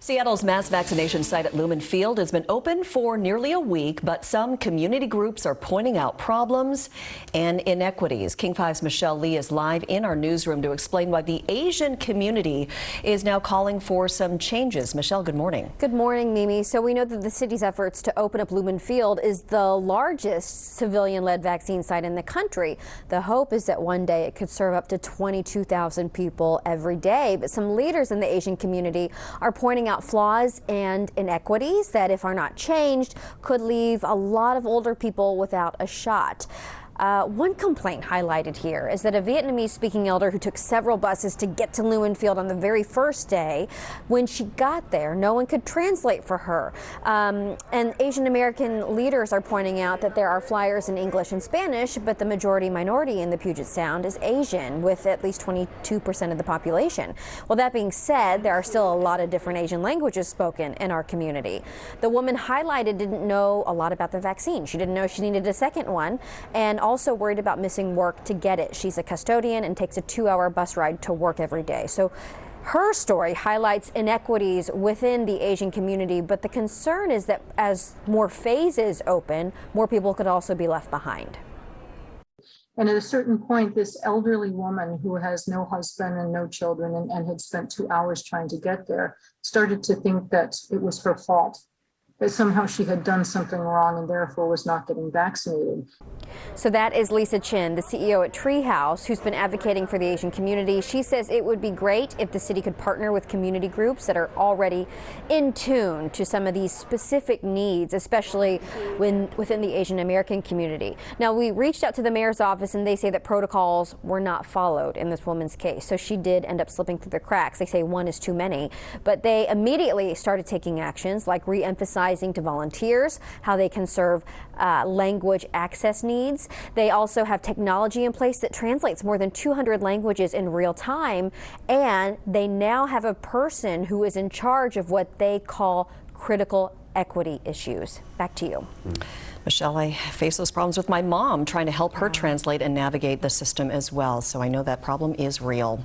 Seattle's mass vaccination site at Lumen Field has been open for nearly a week, but some community groups are pointing out problems and inequities. King 5's Michelle Lee is live in our newsroom to explain why the Asian community is now calling for some changes. Michelle, good morning. Good morning, Mimi. So we know that the city's efforts to open up Lumen Field is the largest civilian-led vaccine site in the country. The hope is that one day it could serve up to 22,000 people every day. But some leaders in the Asian community are pointing out flaws and inequities that, if are not changed, could leave a lot of older people without a shot. One complaint highlighted here is that a Vietnamese-speaking elder who took several buses to get to Lumen Field on the very first day, when she got there, no one could translate for her. And Asian American leaders are pointing out that there are flyers in English and Spanish, but the majority minority in the Puget Sound is Asian, with at least 22% of the population. Well, that being said, there are still a lot of different Asian languages spoken in our community. The woman highlighted didn't know a lot about the vaccine. She didn't know she needed a second one, and also worried about missing work to get it. She's a custodian and takes a 2-hour bus ride to work every day. So her story highlights inequities within the Asian community, but the concern is that as more phases open, more people could also be left behind. And at a certain point, this elderly woman who has no husband and no children and had spent 2 hours trying to get there started to think that it was her fault, that somehow she had done something wrong and therefore was not getting vaccinated. So that is Lisa Chin, the CEO at Treehouse, who's been advocating for the Asian community. She says it would be great if the city could partner with community groups that are already in tune to some of these specific needs, especially within the Asian American community. Now, we reached out to the mayor's office and they say that protocols were not followed in this woman's case. So she did end up slipping through the cracks. They say one is too many, but they immediately started taking actions like re-emphasizing to volunteers how they can serve language access needs. They also have technology in place that translates more than 200 languages in real time, and they now have a person who is in charge of what they call critical equity issues. Back to you. Michelle, I face those problems with my mom trying to help her translate and navigate the system as well, so I know that problem is real.